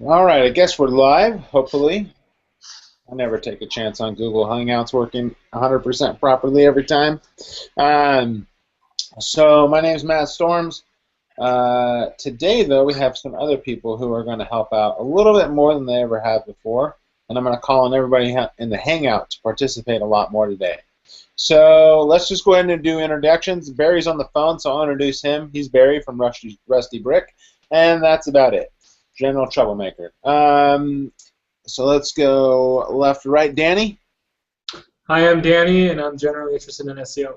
All right, I guess we're live, hopefully. I never take a chance on Google Hangouts working 100% properly every time. Um, so my name is Matt Storms. Today, though, we have some other people who are going to help out a little bit more than they ever have before, and I'm going to call on everybody in the Hangout to participate a lot more today. So let's just go ahead and do introductions. Barry's on the phone, so I'll introduce him. He's Barry from Rusty Brick, and that's about it. General troublemaker. So let's go left to right. Danny? Hi, I'm Danny, and I'm generally interested in SEO.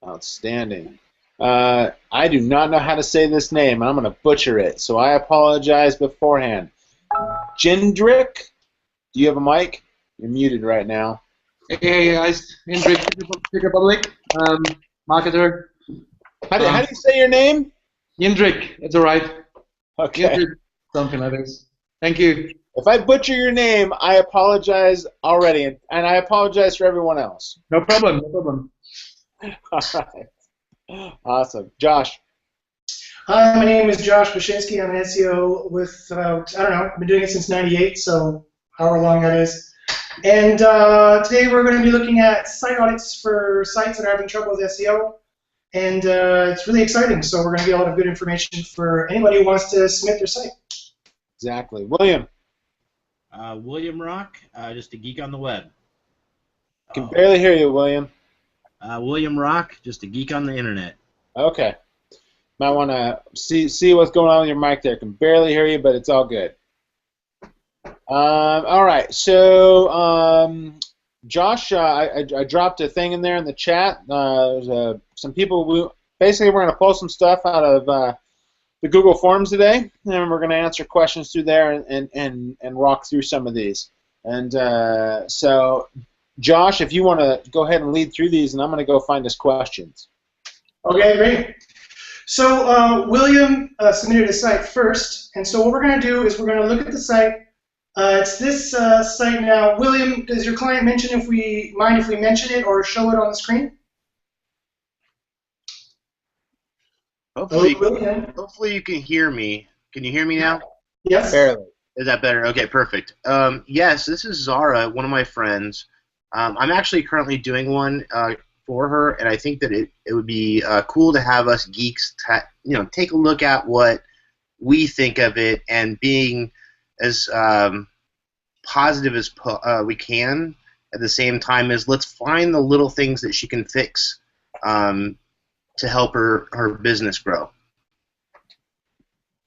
Outstanding. I do not know how to say this name. I'm going to butcher it, so I apologize beforehand. Jindrik? Do you have a mic? You're muted right now. Hey guys, Hendrik, Czech Republic, marketer. How do you say your name? Jindrik, it's alright. Okay. Jindrik, something like this. Thank you. If I butcher your name, I apologize already, and I apologize for everyone else. No problem, no problem. All right. Awesome. Josh? Hi, my name is Josh Bashinsky. I'm an SEO with about, I don't know, I've been doing it since '98, so however long that is. And today we're going to be looking at site audits for sites that are having trouble with SEO. And it's really exciting, so we're going to get a lot of good information for anybody who wants to submit their site. Exactly. William? William Rock, just a geek on the web. I can barely hear you, William. William Rock, just a geek on the internet. Okay. Might want to see what's going on with your mic there. Can barely hear you, but it's all good. All right. So, Josh, I dropped a thing in there in the chat. There's some people. Basically, we're going to pull some stuff out of the Google Forms today, and we're going to answer questions through there and walk through some of these. And so, Josh, if you want to go ahead and lead through these, and I'm going to go find us questions. Okay, great. So William submitted a site first, and so what we're going to do is we're going to look at the site. It's this site now. William, does your client mention if we mention it or show it on the screen? Hopefully you can hear me. Can you hear me now? Yes. Barely. Is that better? Okay, perfect. Yes, this is Zara, one of my friends. I'm actually currently doing one for her, and I think that it would be cool to have us geeks take a look at what we think of it, and being as positive as we can at the same time as let's find the little things that she can fix to help her business grow.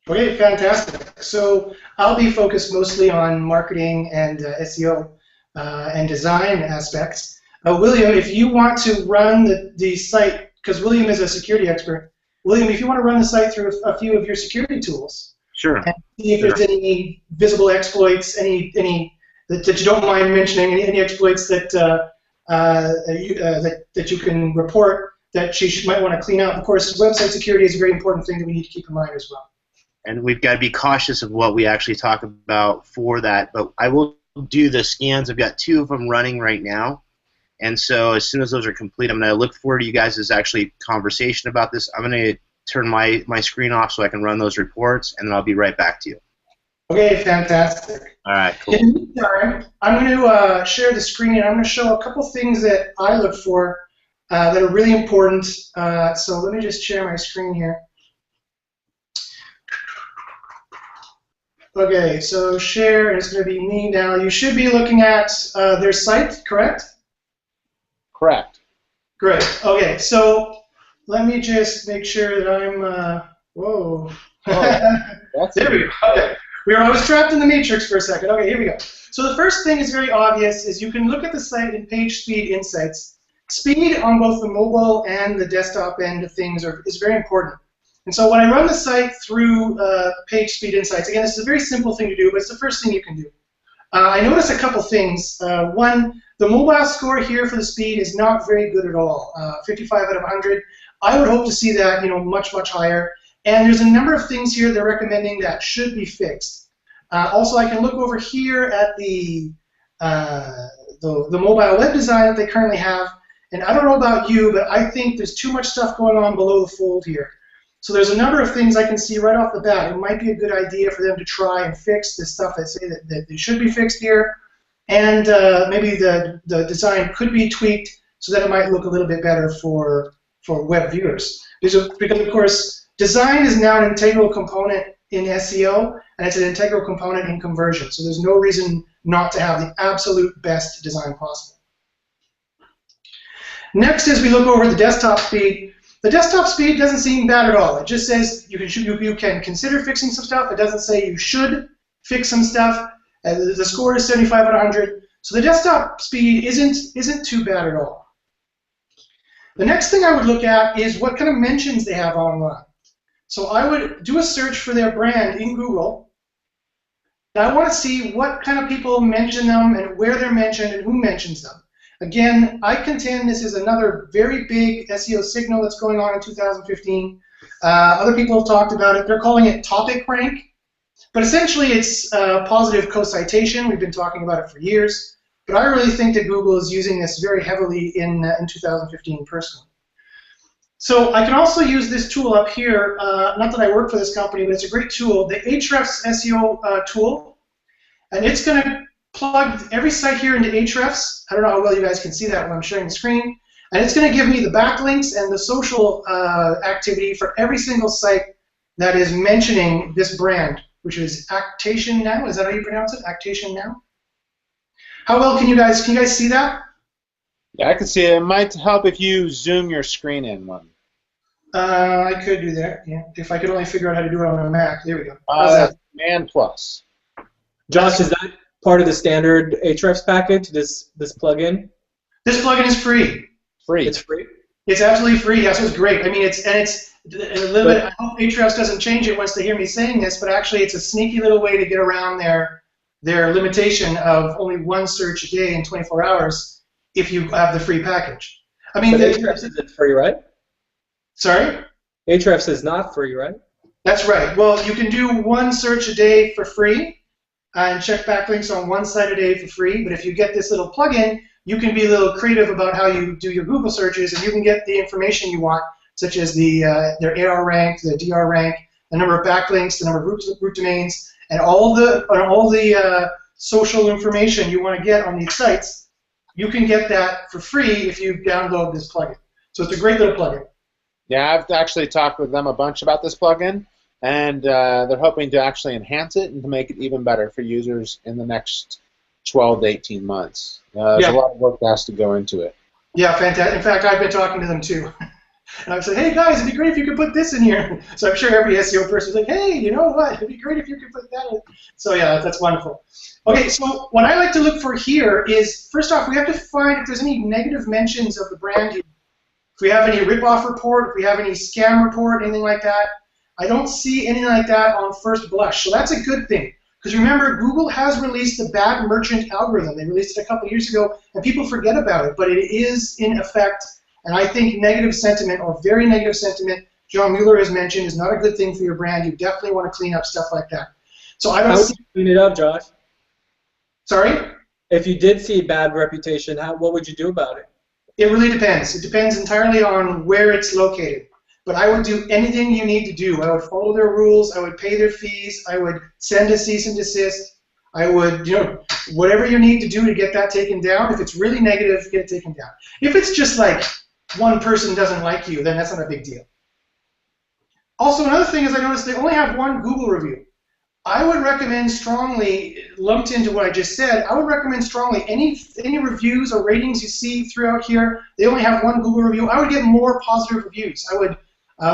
Okay, fantastic. So I'll be focused mostly on marketing and SEO and design aspects. William, if you want to run the site, because William is a security expert, William, if you want to run the site through a few of your security tools, sure. And see if there's any visible exploits, any that you don't mind mentioning, any exploits that that you can report that she might want to clean up. Of course, website security is a very important thing that we need to keep in mind as well. And we've got to be cautious of what we actually talk about for that. But I will do the scans. I've got 2 of them running right now. And so as soon as those are complete, I'm going to look forward to you guys' actually conversation about this. I'm going to turn my screen off so I can run those reports, and then I'll be right back to you. Okay, fantastic. All right, cool. In the meantime, I'm going to share the screen, and I'm going to show a couple things that I look for that are really important. So let me just share my screen here. Okay, so share, and it's going to be me now. You should be looking at their site, correct? Correct. Great. Okay, so let me just make sure that I'm. Whoa. There we go. Okay. I was trapped in the matrix for a second. Okay, here we go. So the first thing is very obvious: is you can look at the site in Page Speed Insights. Speed on both the mobile and the desktop end of things is very important. And so when I run the site through Page Speed Insights, again, this is a very simple thing to do, but it's the first thing you can do. I notice a couple things. One, the mobile score here for the speed is not very good at all. 55 out of 100. I would hope to see that, much, much higher. And there's a number of things here they're recommending that should be fixed. Also, I can look over here at the mobile web design that they currently have. And I don't know about you, but I think there's too much stuff going on below the fold here. So there's a number of things I can see right off the bat. It might be a good idea for them to try and fix the stuff that say that they should be fixed here. And maybe the design could be tweaked so that it might look a little bit better for web viewers. Because of course, design is now an integral component in SEO, and it's an integral component in conversion. So there's no reason not to have the absolute best design possible. Next, as we look over the desktop speed, the desktop speed doesn't seem bad at all. It just says you can consider fixing some stuff. It doesn't say you should fix some stuff. The score is 75 out of 100. So the desktop speed isn't too bad at all. The next thing I would look at is what kind of mentions they have online. So I would do a search for their brand in Google. And I want to see what kind of people mention them and where they're mentioned and who mentions them. Again, I contend this is another very big SEO signal that's going on in 2015. Other people have talked about it. They're calling it topic rank. But essentially, it's positive co-citation. We've been talking about it for years. But I really think that Google is using this very heavily in 2015 personally. So I can also use this tool up here. Not that I work for this company, but it's a great tool. The Ahrefs SEO tool. And it's going to plug every site here into Ahrefs. I don't know how well you guys can see that when I'm sharing the screen. And it's going to give me the backlinks and the social activity for every single site that is mentioning this brand, which is Actation Now. Is that how you pronounce it? Actation Now? How well can you guys see that? Yeah, I can see it. It might help if you zoom your screen in one. I could do that, yeah. If I could only figure out how to do it on a Mac. There we go. How's that? Command plus. Josh, is that part of the standard Ahrefs package, this plugin? This plugin is free. Free. It's free? It's absolutely free. Yes, it's great. I mean, it's a little bit. I hope Ahrefs doesn't change it once they hear me saying this, but actually, it's a sneaky little way to get around their limitation of only one search a day in 24 hours if you have the free package. I mean, but Ahrefs isn't free, right? Sorry? Ahrefs is not free, right? That's right. Well, you can do one search a day for free and check backlinks on one site a day for free, but if you get this little plugin, you can be a little creative about how you do your Google searches, and you can get the information you want, such as their AR rank, the DR rank, the number of backlinks, the number of root domains, and all the social information you want to get on these sites. You can get that for free if you download this plugin. So it's a great little plugin. Yeah, I've actually talked with them a bunch about this plugin, and they're hoping to actually enhance it and to make it even better for users in the next 12 to 18 months. There's a lot of work that has to go into it. Yeah, fantastic. In fact, I've been talking to them too. And I've said, hey guys, it'd be great if you could put this in here. So I'm sure every SEO person is like, hey, you know what? It'd be great if you could put that in. So yeah, that's wonderful. Okay, so what I like to look for here is, first off, we have to find if there's any negative mentions of the brand. If we have any rip-off report, if we have any scam report, anything like that. I don't see anything like that on first blush. So that's a good thing. Because remember, Google has released the bad merchant algorithm. They released it a couple of years ago, and people forget about it, but it is in effect. And I think negative sentiment, or very negative sentiment, John Mueller has mentioned, is not a good thing for your brand. You definitely want to clean up stuff like that. So I don't How would you clean it up, Josh? Sorry? If you did see bad reputation, what would you do about it? It really depends. It depends entirely on where it's located. But I would do anything you need to do. I would follow their rules. I would pay their fees. I would send a cease and desist. I would, whatever you need to do to get that taken down. If it's really negative, get it taken down. If it's just like one person doesn't like you, then that's not a big deal. Also, another thing is I noticed they only have one Google review. I would recommend strongly, lumped into what I just said, I would recommend strongly any reviews or ratings you see throughout here, they only have one Google review. I would get more positive reviews. I would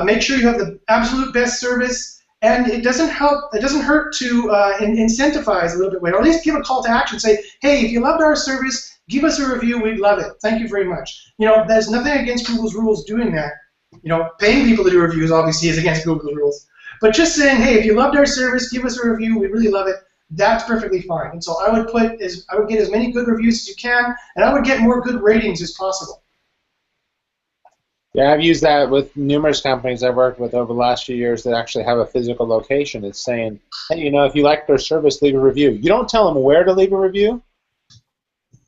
make sure you have the absolute best service, and it doesn't hurt to incentivize a little bit, or at least give a call to action. Say, hey, if you loved our service, give us a review. We'd love it. Thank you very much. There's nothing against Google's rules doing that. Paying people to do reviews obviously is against Google's rules. But just saying, hey, if you loved our service, give us a review. We really love it. That's perfectly fine. And so I would get as many good reviews as you can, and I would get more good ratings as possible. Yeah, I've used that with numerous companies I've worked with over the last few years that actually have a physical location. It's saying, hey, if you like their service, leave a review. You don't tell them where to leave a review.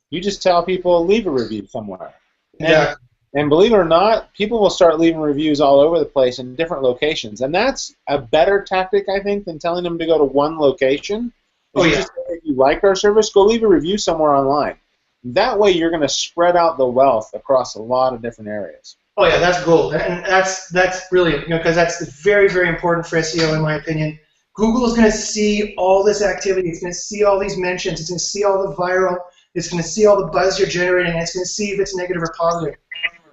You just tell people leave a review somewhere. Yeah. And believe it or not, people will start leaving reviews all over the place in different locations. And that's a better tactic, I think, than telling them to go to one location. Oh, yeah. Just, if you like our service, go leave a review somewhere online. That way you're going to spread out the wealth across a lot of different areas. Oh, yeah, that's gold. And that's brilliant, because that's very, very important for SEO, in my opinion. Google is going to see all this activity. It's going to see all these mentions. It's going to see all the viral. It's going to see all the buzz you're generating. And it's going to see if it's negative or positive.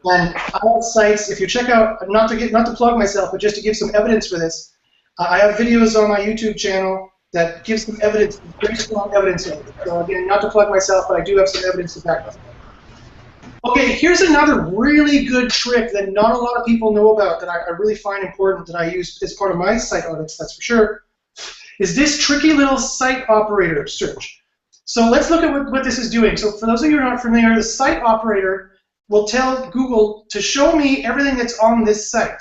And I have sites, if you check out, not to plug myself, but just to give some evidence for this, I have videos on my YouTube channel that give some evidence, very strong evidence of it. So again, not to plug myself, but I do have some evidence to back up. Okay, here's another really good trick that not a lot of people know about that I really find important, that I use as part of my site audits, that's for sure, is this tricky little site operator search. So let's look at what this is doing. So for those of you who are not familiar, the site operator will tell Google to show me everything that's on this site.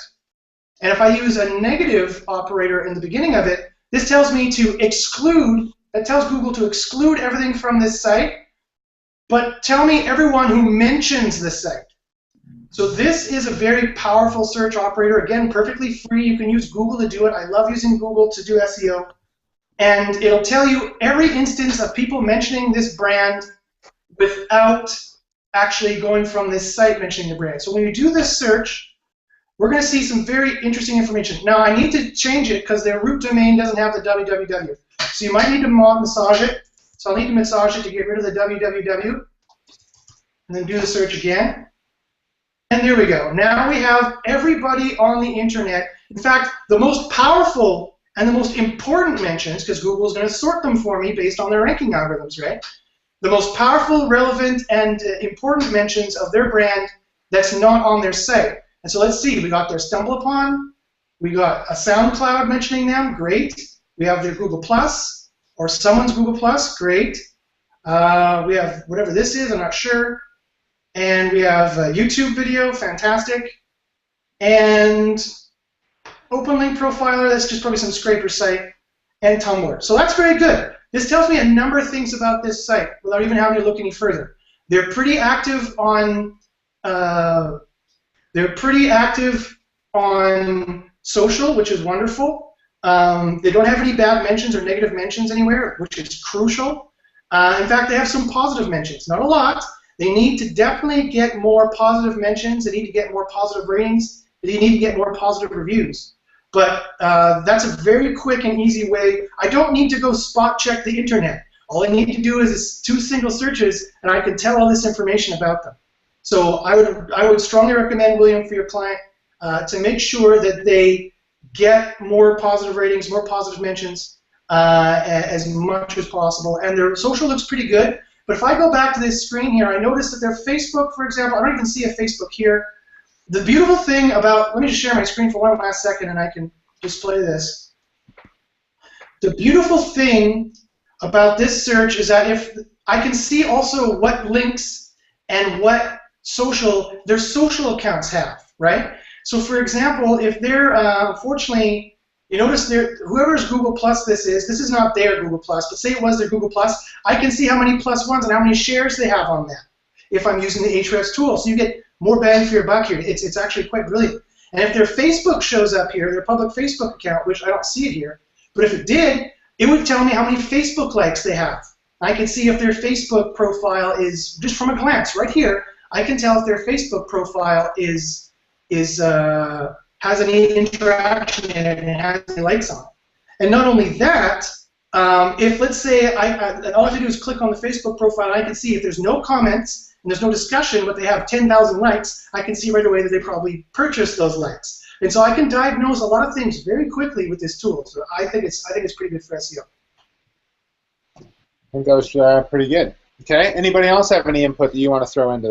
And if I use a negative operator in the beginning of it, this tells me to exclude, that tells Google to exclude everything from this site, but tell me everyone who mentions this site. So this is a very powerful search operator. Again, perfectly free. You can use Google to do it. I love using Google to do SEO. And it'll tell you every instance of people mentioning this brand without actually going from this site mentioning the brand. So when you do this search, we're going to see some very interesting information. Now, I need to change it because their root domain doesn't have the www. So you might need to massage it. So I'll need to massage it to get rid of the www. And then do the search again. And there we go. Now we have everybody on the internet. In fact, the most powerful and the most important mentions, because Google is going to sort them for me based on their ranking algorithms, right? The most powerful, relevant, and important mentions of their brand that's not on their site. And so let's see. We got their Stumble Upon. We got a SoundCloud mentioning them. Great. We have their Google Plus or someone's Google Plus. Great. We have whatever this is. I'm not sure. And we have a YouTube video. Fantastic. And Open Link Profiler. That's just probably some scraper site. And Tumblr. So that's very good. This tells me a number of things about this site without even having to look any further. They're pretty active on social, which is wonderful. They don't have any bad mentions or negative mentions anywhere, which is crucial. In fact, they have some positive mentions. Not a lot. They need to definitely get more positive mentions. They need to get more positive ratings. They need to get more positive reviews. But that's a very quick and easy way. I don't need to go spot check the internet. All I need to do is 2 single searches, and I can tell all this information about them. So I would strongly recommend, William, for your client to make sure that they get more positive ratings, more positive mentions as much as possible. And their social looks pretty good. But if I go back to this screen here, I notice that their Facebook, for example, I don't even see a Facebook here. The beautiful thing about, let me just share my screen for one last second and I can display this. The beautiful thing about this search is that if I can see also what links and what their social accounts have, right? So for example, if they're, unfortunately, you notice whoever's Google Plus this is not their Google Plus, but say it was their Google Plus, I can see how many plus ones and how many shares they have on that if I'm using the Ahrefs tool. So you get more bang for your buck here. It's actually quite brilliant. And if their Facebook shows up here, their public Facebook account, which I don't see it here, but if it did, it would tell me how many Facebook likes they have. I can see if their Facebook profile is, just from a glance, right here, I can tell if their Facebook profile has any interaction in it and has any likes on it. And not only that, if let's say all I have to do is click on the Facebook profile, and I can see if there's no comments and there's no discussion, but they have 10,000 likes, I can see right away that they probably purchased those likes. And so I can diagnose a lot of things very quickly with this tool. So I think it's pretty good for SEO. I think that was pretty good. Okay. Anybody else have any input that you want to throw into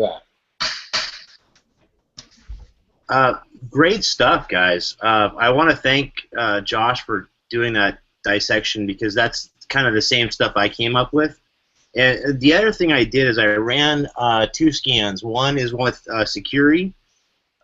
that? Great stuff, guys. I want to thank Josh for doing that dissection because that's kind of the same stuff I came up with. And the other thing I did is I ran 2 scans. One is with security,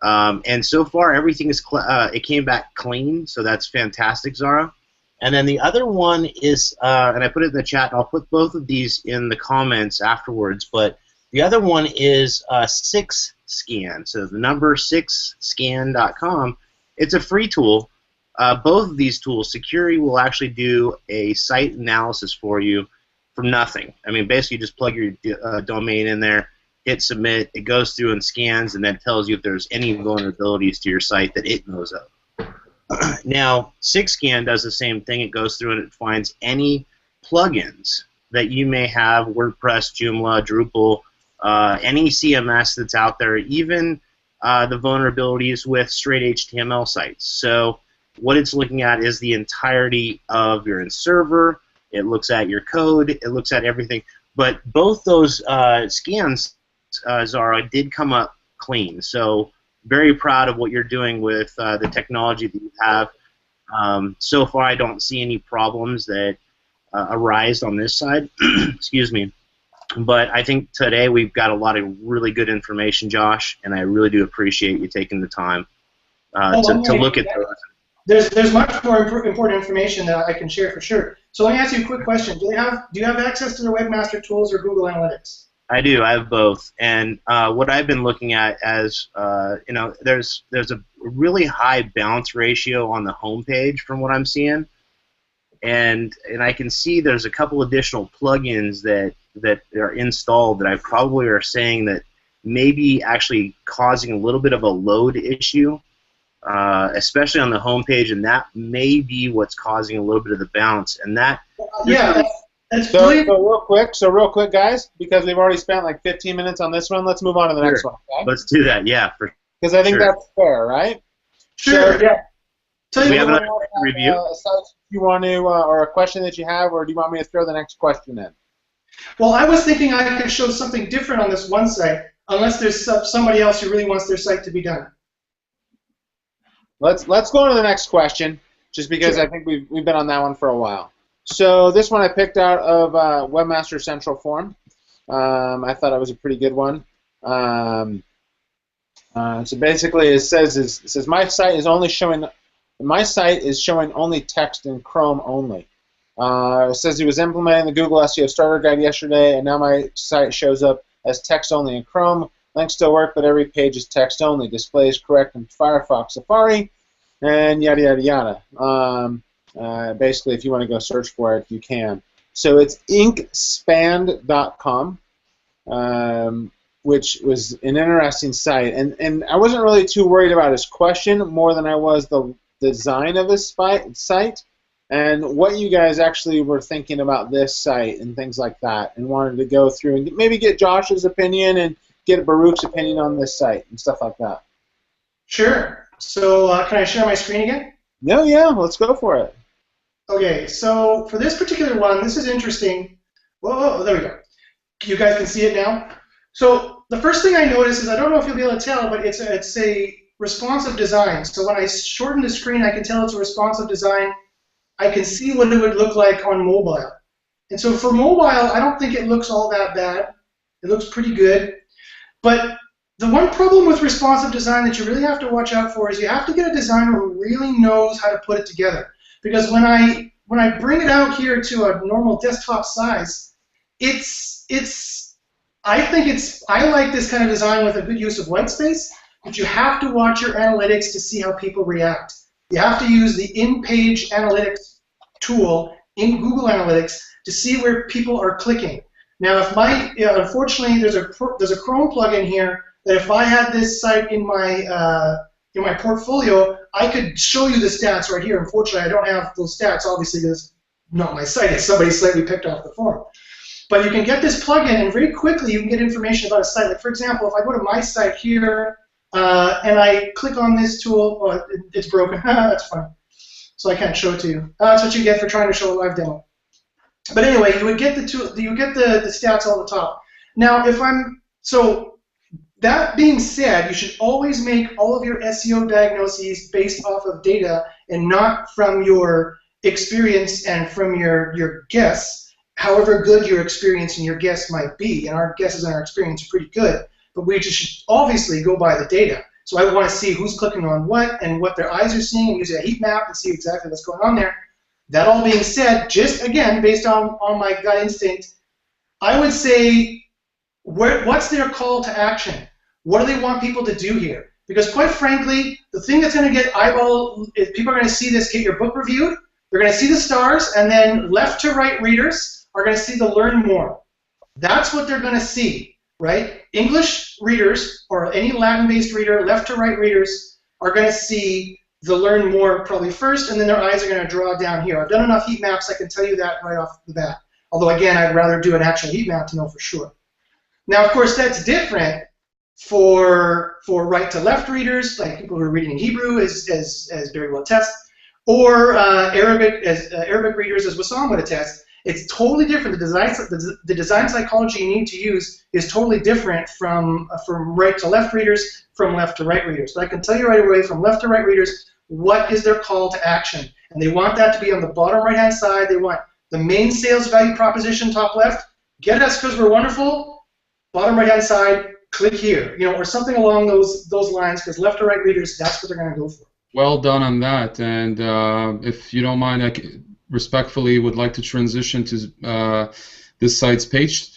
and so far everything is it came back clean, so that's fantastic, Zara. And then the other one is, and I put it in the chat, and I'll put both of these in the comments afterwards, but The other one is 6scan. So the number 6scan.com. It's a free tool. Both of these tools, Security will actually do a site analysis for you for nothing. I mean, basically, you just plug your domain in there, hit submit, it goes through and scans, and then tells you if there's any vulnerabilities to your site that it knows of. Now, 6scan does the same thing. It goes through and it finds any plugins that you may have, WordPress, Joomla, Drupal, any CMS that's out there, even the vulnerabilities with straight HTML sites. So what it's looking at is the entirety of your server. It looks at your code. It looks at everything. But both those scans, Zara, did come up clean. So very proud of what you're doing with the technology that you have. So far, I don't see any problems that arise on this side. Excuse me. But I think today we've got a lot of really good information, Josh, and I really do appreciate you taking the time to look at those. There's much more important information that I can share for sure. So let me ask you a quick question. Do you have access to the Webmaster tools or Google Analytics? I do. I have both. And what I've been looking at as, there's a really high bounce ratio on the home page from what I'm seeing. And I can see there's a couple additional plugins that are installed that I probably are saying that may be actually causing a little bit of a load issue, especially on the home page, and that may be what's causing a little bit of the bounce. And that So real quick, guys, because we've already spent like 15 minutes on this one, let's move on to the next one. Okay? Let's do that, yeah. Because I think that's fair, right? Sure. So, yeah. Do we have another review? A site you want to, or a question that you have, or do you want me to throw the next question in? Well, I was thinking I could show something different on this one site, unless there's somebody else who really wants their site to be done. Let's go on to the next question, just because I think we've been on that one for a while. So this one I picked out of Webmaster Central Forum. I thought it was a pretty good one. So basically, it says my site is showing only text in Chrome only. It says he was implementing the Google SEO Starter Guide yesterday, and now my site shows up as text only in Chrome. Links still work, but every page is text only. Display is correct in Firefox, Safari, and yada yada yada. Basically, if you want to go search for it, you can. So it's inkspand.com, which was an interesting site. And I wasn't really too worried about his question more than I was the design of his site and what you guys actually were thinking about this site and things like that, and wanted to go through and maybe get Josh's opinion and get Baruch's opinion on this site and stuff like that. Sure. So can I share my screen again? No, yeah, let's go for it. Okay, so for this particular one, this is interesting. Whoa, there we go. You guys can see it now. So the first thing I noticed is, I don't know if you'll be able to tell, but it's a responsive design. So when I shorten the screen, I can tell it's a responsive design. I can see what it would look like on mobile. And so for mobile, I don't think it looks all that bad. It looks pretty good. But the one problem with responsive design that you really have to watch out for is you have to get a designer who really knows how to put it together. Because when I bring it out here to a normal desktop size, I like this kind of design with a good use of white space, but you have to watch your analytics to see how people react. You have to use the in-page analytics tool in Google Analytics to see where people are clicking. Now, unfortunately, there's a Chrome plugin here that if I had this site in my portfolio, I could show you the stats right here. Unfortunately, I don't have those stats, obviously, because it's not my site. It's somebody's site we picked off the forum. But you can get this plugin, and very quickly you can get information about a site. Like, for example, if I go to my site here, and I click on this tool, oh, it's broken. That's funny. So I can't show it to you. That's what you get for trying to show a live demo. But anyway, you would get the stats on the top. Now, so that being said, you should always make all of your SEO diagnoses based off of data and not from your experience and from your guess, however good your experience and your guess might be. And our guesses and our experience are pretty good, but we just should obviously go by the data. So I want to see who's clicking on what and what their eyes are seeing, and use a heat map and see exactly what's going on there. That all being said, just again, based on my gut instinct, I would say what's their call to action? What do they want people to do here? Because quite frankly, the thing that's going to get eyeball, if people are going to see this, get your book reviewed, they're going to see the stars, and then left to right readers are going to see the learn more. That's what they're going to see, right? English readers or any Latin-based reader, left to right readers are going to see the learn more probably first, and then their eyes are going to draw down here. I've done enough heat maps, I can tell you that right off the bat. Although again, I'd rather do an actual heat map to know for sure. Now, of course, that's different for right to left readers, like people who are reading in Hebrew, as Barry will attest, or Arabic readers, as Wissam would attest. It's totally different. The design psychology you need to use is totally different from right to left readers, from left to right readers. But I can tell you right away, from left to right readers, what is their call to action? And they want that to be on the bottom right-hand side. They want the main sales value proposition, top left. Get us because we're wonderful. Bottom right-hand side, click here, or something along those lines. Because left to right readers, that's what they're going to go for. Well done on that. And if you don't mind, I respectfully would like to transition to this site's page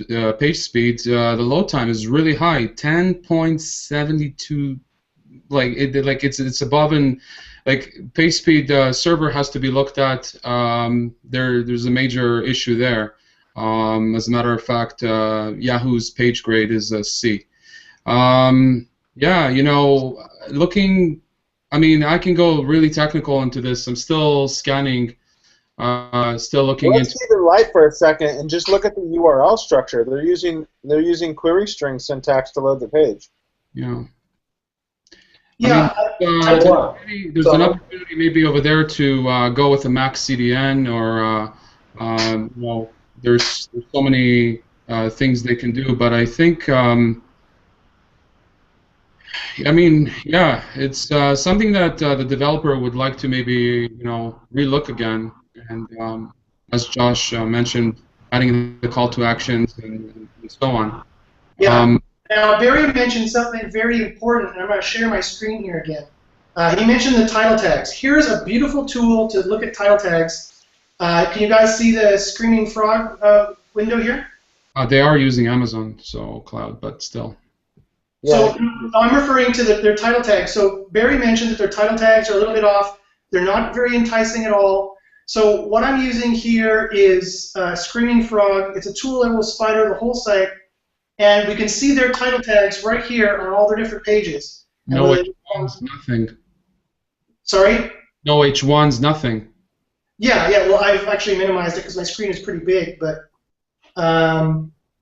speed. The load time is really high, 10.72. It's above, and like page speed server has to be looked at. There's a major issue there. As a matter of fact, Yahoo's page grade is a C. Yeah, looking. I mean, I can go really technical into this. I'm still scanning. Still looking Let's keep it light for a second and just look at the URL structure. They're using query string syntax to load the page. Yeah. Yeah. There's an opportunity maybe over there to go with a Max CDN, or there's so many things they can do. But I think, it's something that the developer would like to maybe relook again. And as Josh mentioned, adding the call to actions and so on. Yeah. Now, Barry mentioned something very important, and I'm going to share my screen here again. He mentioned the title tags. Here's a beautiful tool to look at title tags. Can you guys see the Screaming Frog window here? They are using Amazon Cloud, but still. Yeah. So I'm referring to their title tags. So Barry mentioned that their title tags are a little bit off. They're not very enticing at all. So what I'm using here is Screaming Frog. It's a tool that will spider the whole site, and we can see their title tags right here on all their different pages. No H1s, nothing. Sorry? No H1s, nothing. Yeah. Well, I've actually minimized it because my screen is pretty big, but.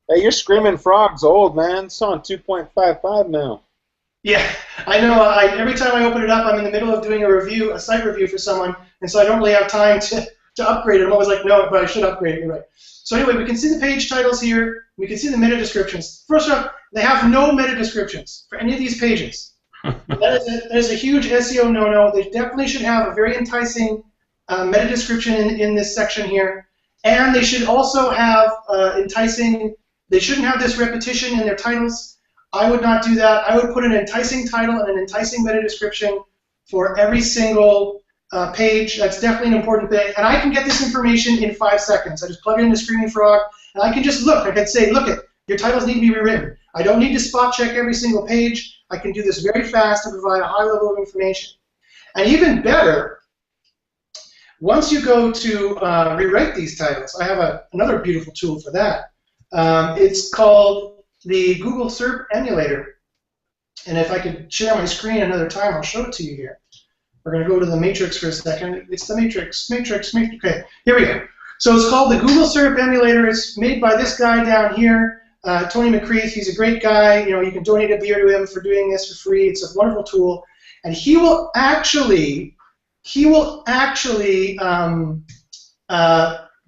Hey, your Screaming Frog's old, man. It's on 2.55 now. Yeah, I know. Every time I open it up, I'm in the middle of doing a site review for someone, and so I don't really have time to upgrade it. I'm always like, no, but I should upgrade it. You're right. So anyway, we can see the page titles here. We can see the meta descriptions. First off, they have no meta descriptions for any of these pages. That is a huge SEO no-no. They definitely should have a very enticing meta description in this section here, and they should also have enticing. They shouldn't have this repetition in their titles. I would not do that. I would put an enticing title and an enticing meta description for every single page. That's definitely an important thing. And I can get this information in 5 seconds. I just plug it into Screaming Frog, and I can just look. I can say, look, your titles need to be rewritten. I don't need to spot check every single page. I can do this very fast and provide a high level of information. And even better, once you go to rewrite these titles, I have another beautiful tool for that. It's called the Google SERP emulator. And if I could share my screen another time, I'll show it to you here. We're going to go to the matrix for a second. It's the matrix. Okay, here we go. So it's called the Google SERP emulator. It's made by this guy down here, Tony McCreath. He's a great guy. You can donate a beer to him for doing this for free. It's a wonderful tool. And he will actually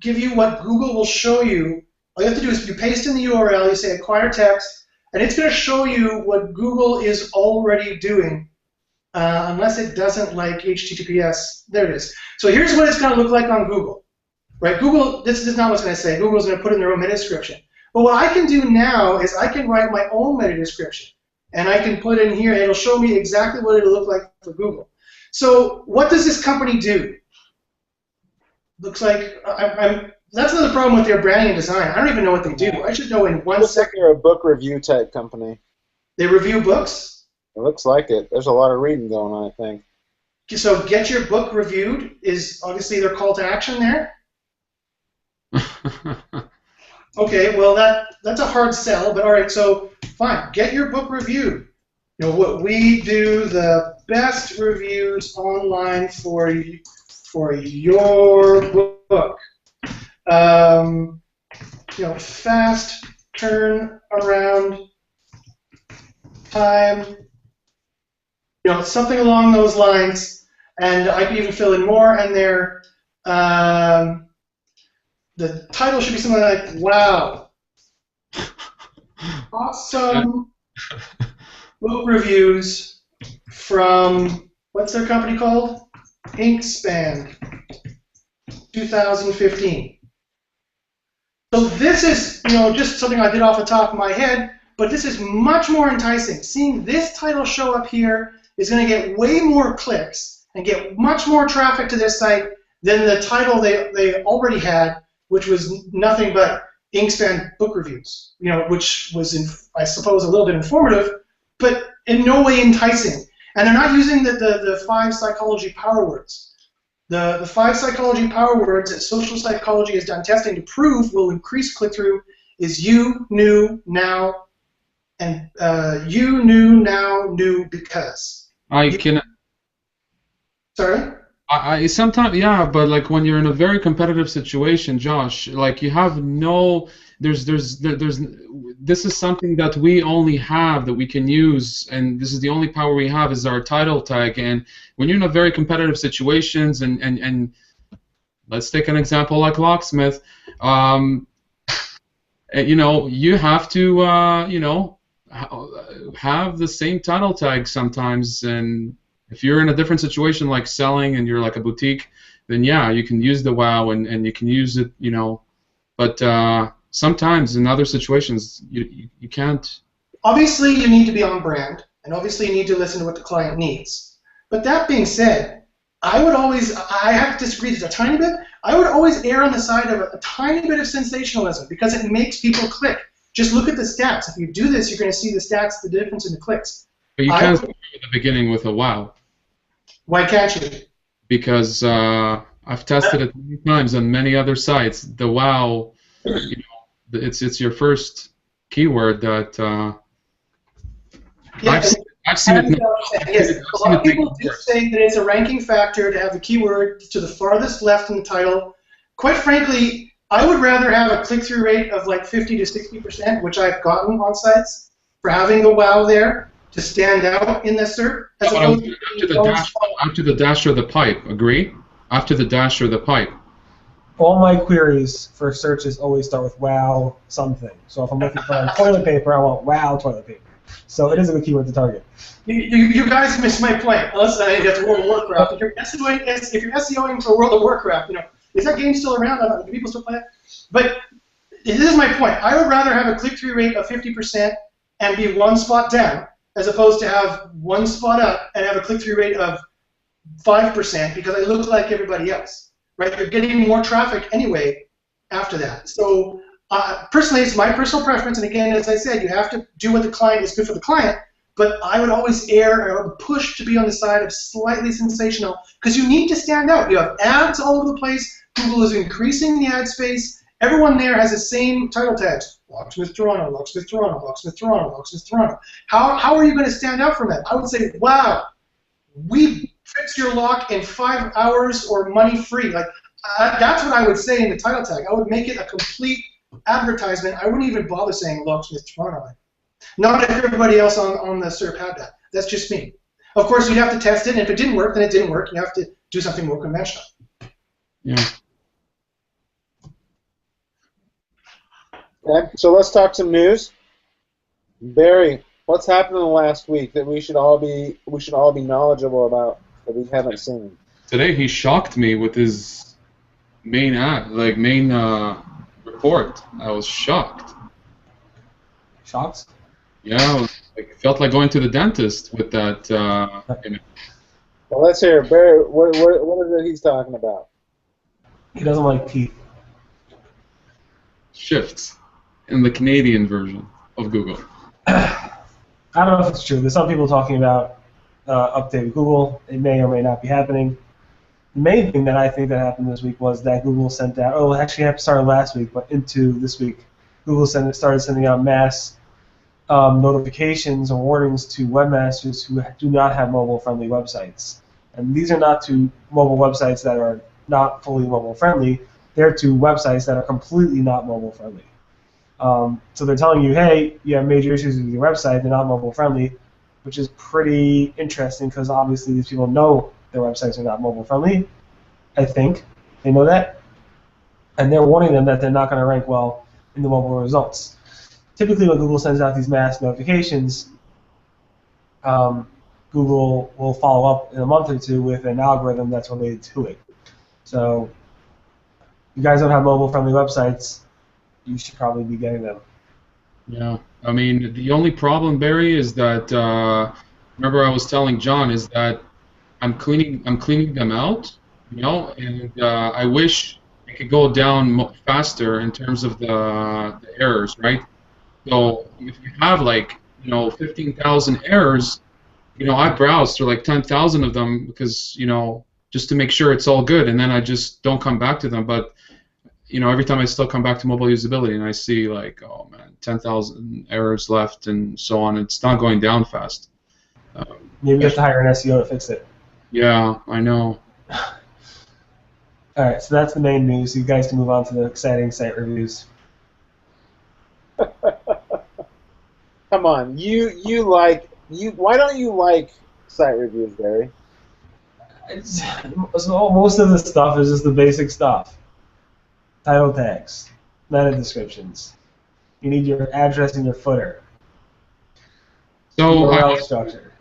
give you what Google will show you. All you have to do is you paste in the URL, you say acquire text, and it's going to show you what Google is already doing, unless it doesn't like HTTPS. There it is. So here's what it's going to look like on Google. Right? Google, this is not what it's going to say. Google's going to put in their own meta description. But what I can do now is I can write my own meta description, and I can put in here, and it'll show me exactly what it'll look like for Google. So what does this company do? Looks like that's another problem with their branding and design. I don't even know what they do. I should know in 1 Looks like second. they're a book review type company. They review books. It looks like it. There's a lot of reading going on, I think. So get your book reviewed is obviously their call to action there. Okay, well that's a hard sell, but all right. So fine, get your book reviewed. You know what we do the best reviews online for your book. You know, fast turnaround time. You know, something along those lines. And I can even fill in more, and the title should be something like, wow, awesome book reviews from, what's their company called? Inkspan, 2015. So this is, you know, just something I did off the top of my head, but this is much more enticing. Seeing this title show up here is going to get way more clicks and get much more traffic to their site than the title they already had, which was nothing but Inkspan book reviews, you know, which was, I suppose, a little bit informative, but in no way enticing. And they're not using the 5 psychology power words. The 5 psychology power words that social psychology has done testing to prove will increase click-through is you, knew, now, and you, knew, now, knew, because. Sorry? I sometimes, yeah, but like when you're in a very competitive situation, Josh, like you have no, this is something that we only have that we can use, and this is the only power we have is our title tag. And when you're in a very competitive situations, and let's take an example like locksmith, you know, you have to, you know, have the same title tag sometimes. And if you're in a different situation like selling and you're like a boutique, then yeah, you can use the wow and you can use it, you know, but sometimes in other situations you can't. Obviously you need to be on brand, and obviously you need to listen to what the client needs. But that being said, I have to disagree just a tiny bit, I would always err on the side of a tiny bit of sensationalism because it makes people click. Just look at the stats. If you do this, you're going to see the stats, the difference in the clicks. But you can't start at the beginning with a wow. Why can't you? Because I've tested it many times on many other sites. The wow, you know, it's your first keyword that Yeah, I've seen it. Yes, a lot of people do say that it's a ranking factor to have the keyword to the farthest left in the title. Quite frankly, I would rather have a click-through rate of like 50 to 60%, which I've gotten on sites, for having the wow there to stand out in the SERP. As opposed to after the dash or the pipe, agree? After the dash or the pipe. All my queries for searches always start with wow something. So if I'm looking for toilet paper, I want wow toilet paper. So it is a good keyword to target. You guys missed my point. Unless I get to World of Warcraft. If you're SEOing for World of Warcraft, you know, is that game still around? I don't know. Do people still play it? But this is my point. I would rather have a click-through rate of 50% and be one spot down, as opposed to have one spot up and have a click-through rate of 5% because I look like everybody else. Right? You're getting more traffic anyway after that. So personally, it's my personal preference, and again, as I said, you have to do what the client is good for the client, but I would always I would push to be on the side of slightly sensational, because you need to stand out. You have ads all over the place. Google is increasing the ad space. Everyone there has the same title tags. Locksmith Toronto, Locksmith Toronto, Locksmith Toronto, Locksmith Toronto. How are you going to stand out from that? I would say, wow, we fix your lock in 5 hours or money free. Like that's what I would say in the title tag. I would make it a complete advertisement. I wouldn't even bother saying Locksmith Toronto. Not if everybody else on the SERP had that. That's just me. Of course, you'd have to test it, and if it didn't work, then it didn't work. You have to do something more conventional. Yeah. Okay, so let's talk some news. Barry, what's happened in the last week that we should all be knowledgeable about that we haven't seen? Today he shocked me with his main report. I was shocked. Shocked? Yeah, it felt like going to the dentist with that. Well, let's hear. Barry, what is it he's talking about? He doesn't like teeth. shifts in the Canadian version of Google. I don't know if it's true. There's some people talking about update with Google. It may or may not be happening. The main thing that I think that happened this week was that Google sent out, oh, actually it started last week, but into this week, Google started sending out mass notifications or warnings to webmasters who do not have mobile-friendly websites. And these are not to mobile websites that are not fully mobile-friendly. They're to websites that are completely not mobile-friendly. So they're telling you, hey, you have major issues with your website, they're not mobile-friendly, which is pretty interesting because obviously these people know their websites are not mobile-friendly. I think they know that. And they're warning them that they're not going to rank well in the mobile results. Typically when Google sends out these mass notifications, Google will follow up in a month or two with an algorithm that's related to it. So if you guys don't have mobile-friendly websites, you should probably be getting them. Yeah, I mean, the only problem, Barry, is that remember I was telling John is that I'm cleaning them out, you know, and I wish it could go down faster in terms of the errors, right? So if you have like 15,000 errors, I browse through like 10,000 of them because just to make sure it's all good, and then I just don't come back to them. But every time I still come back to mobile usability and I see like, oh man, 10,000 errors left and so on. It's not going down fast. Maybe you have to hire an SEO to fix it. Yeah, I know. All right, so that's the main news. You guys can move on to the exciting site reviews. Come on, why don't you like site reviews, Barry? Most of the stuff is just the basic stuff. Title tags, meta descriptions. You need your address and your footer. So URL structure.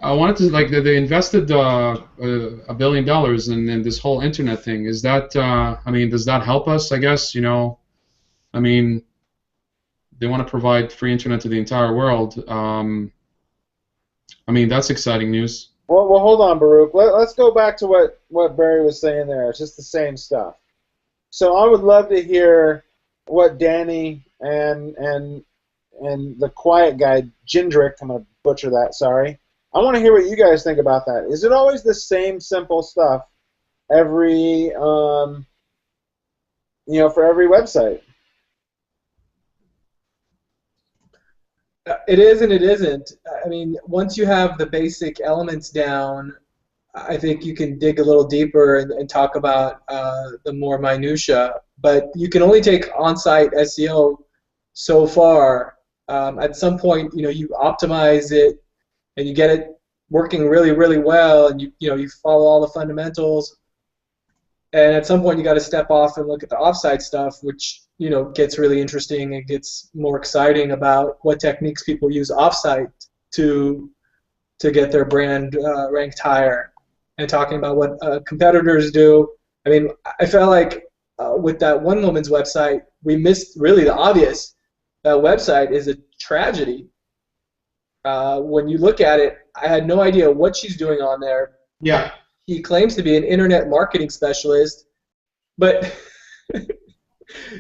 I wanted to they invested $1 billion in this whole internet thing. Is that I mean, does that help us? I guess I mean, they want to provide free internet to the entire world. I mean, that's exciting news. Well, hold on, Baruch. Let's go back to what Barry was saying there. It's just the same stuff. So I would love to hear what Danny and the quiet guy, Jindrik, I'm going to butcher that, sorry. I want to hear what you guys think about that. Is it always the same simple stuff every, for every website? It is and it isn't. I mean, once you have the basic elements down, I think you can dig a little deeper and talk about the more minutia. But you can only take on-site SEO so far. At some point, you optimize it and you get it working really, really well, and you follow all the fundamentals. And at some point, you got to step off and look at the off-site stuff, which gets really interesting and gets more exciting about what techniques people use off-site to get their brand ranked higher, and talking about what competitors do. I mean, I felt like with that one woman's website, we missed really the obvious. That website is a tragedy. When you look at it, I had no idea what she's doing on there. Yeah. He claims to be an internet marketing specialist, but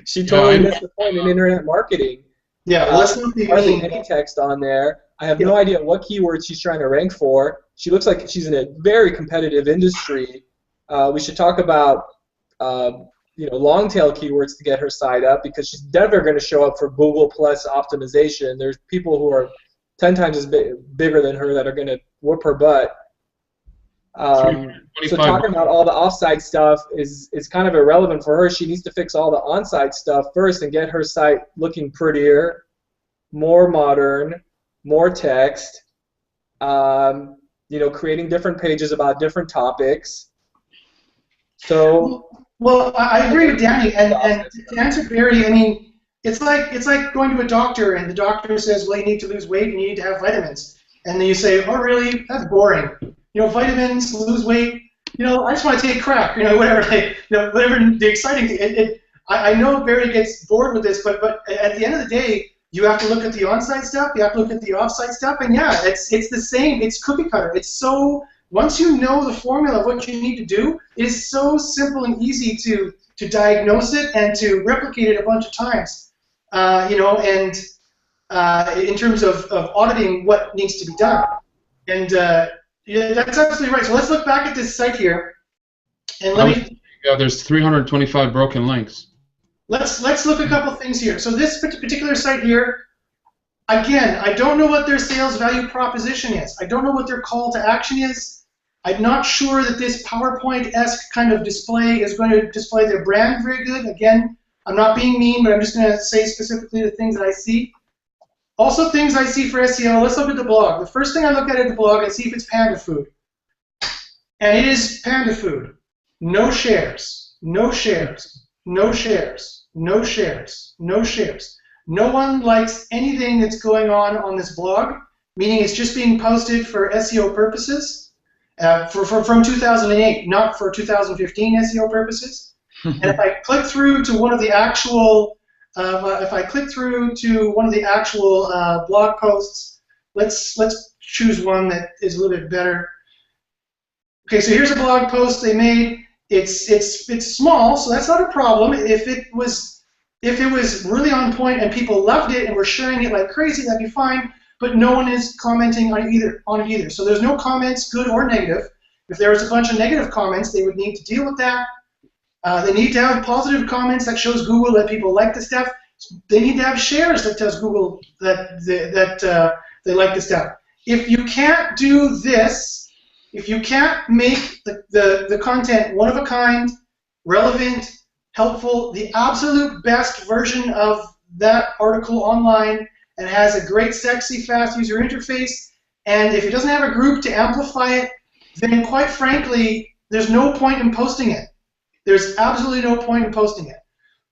she totally missed the point in internet marketing. Yeah, let's not be hardly any text on there. I have no idea what keywords she's trying to rank for. She looks like she's in a very competitive industry. We should talk about long tail keywords to get her site up, because she's never going to show up for Google Plus optimization. There's people who are 10 times as bigger than her that are going to whoop her butt. So talking about all the off-site stuff is kind of irrelevant for her. She needs to fix all the on-site stuff first and get her site looking prettier, more modern, more text, creating different pages about different topics. So, well, I agree with Danny, and to answer Barry, I mean, it's like going to a doctor and the doctor says, well, you need to lose weight and you need to have vitamins, and then you say, oh, really? That's boring. Vitamins, lose weight. I just want to take crap. Whatever. Whatever the exciting thing. I know Barry gets bored with this, but at the end of the day, you have to look at the on-site stuff. You have to look at the off-site stuff, and yeah, it's the same. It's cookie cutter. It's so once you know the formula of what you need to do, it is so simple and easy to to diagnose it and to replicate it a bunch of times, you know, and in terms of auditing what needs to be done. And yeah, that's absolutely right. So let's look back at this site here, and Yeah, there's 325 broken links. let's look at a couple things here. So this particular site here, again, I don't know what their sales value proposition is. I don't know what their call to action is. I'm not sure that this PowerPoint-esque kind of display is going to display their brand very good. Again, I'm not being mean, but I'm just going to say specifically the things that I see. Also, things I see for SEO, let's look at the blog. The first thing I look at the blog and see if it's panda food. And it is panda food. No shares, no shares, no shares, no shares, no shares. No one likes anything that's going on this blog, meaning it's just being posted for SEO purposes, from 2008, not for 2015 SEO purposes. And if I click through to one of the actual blog posts, let's choose one that is a little bit better. Okay, so here's a blog post they made. It's small, so that's not a problem. If it was really on point and people loved it and were sharing it like crazy, that'd be fine. But no one is commenting on it either. So there's no comments, good or negative. If there was a bunch of negative comments, they would need to deal with that. They need to have positive comments that shows Google that people like the stuff. They need to have shares that tells Google that they like the stuff. If you can't do this, if you can't make the content one of a kind, relevant, helpful, the absolute best version of that article online, and has a great, sexy, fast user interface, and if it doesn't have a group to amplify it, then quite frankly, there's no point in posting it. There's absolutely no point in posting it.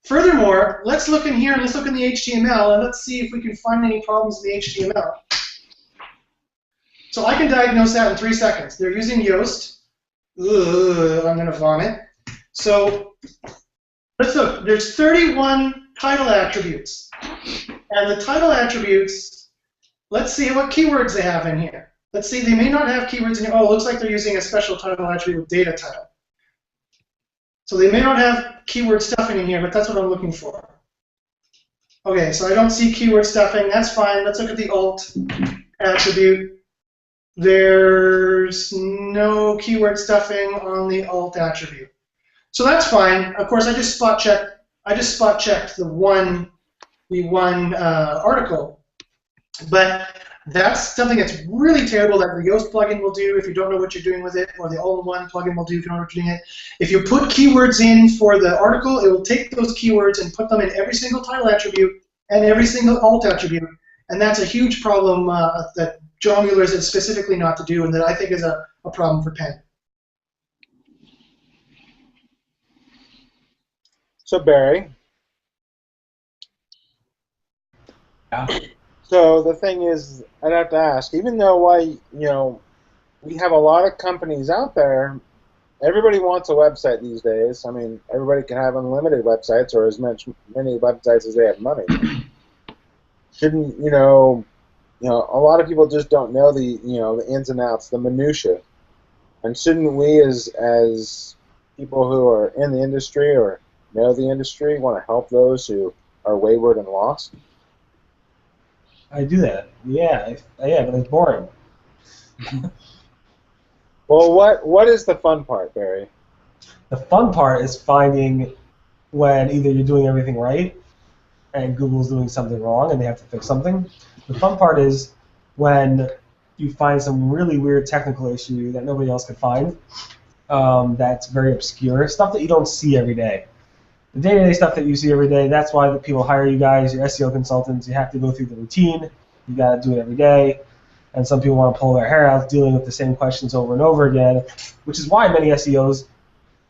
Furthermore, let's look in here and let's look in the HTML and let's see if we can find any problems in the HTML. So I can diagnose that in 3 seconds. They're using Yoast. Ugh, I'm going to vomit. So let's look. There's 31 title attributes. And the title attributes, let's see what keywords they have in here. Let's see, they may not have keywords in here. Oh, it looks like they're using a special title attribute with data title. So they may not have keyword stuffing in here, but that's what I'm looking for. Okay, so I don't see keyword stuffing. That's fine. Let's look at the alt attribute. There's no keyword stuffing on the alt attribute. So that's fine. Of course, I just spot checked the one article, but that's something that's really terrible that the Yoast plugin will do if you don't know what you're doing with it, or the all-in-one plugin will do if you don't know what you're doing it. If you put keywords in for the article, it will take those keywords and put them in every single title attribute and every single alt attribute, and that's a huge problem that John Mueller said specifically not to do, and that I think is a problem for Penn. So Barry. Yeah. So the thing is, I'd have to ask, even though we have a lot of companies out there, everybody wants a website these days. I mean, everybody can have unlimited websites or as many websites as they have money. Shouldn't, a lot of people just don't know the ins and outs, the minutia. And shouldn't we as people who are in the industry or know the industry want to help those who are wayward and lost? I do that. Yeah, but it's boring. Well, what is the fun part, Barry? The fun part is finding when either you're doing everything right and Google's doing something wrong and they have to fix something. The fun part is when you find some really weird technical issue that nobody else could find that's very obscure, stuff that you don't see every day. The day-to-day stuff that you see every day, that's why the people hire you guys, your SEO consultants. You have to go through the routine. You got to do it every day. And some people want to pull their hair out dealing with the same questions over and over again, which is why many SEOs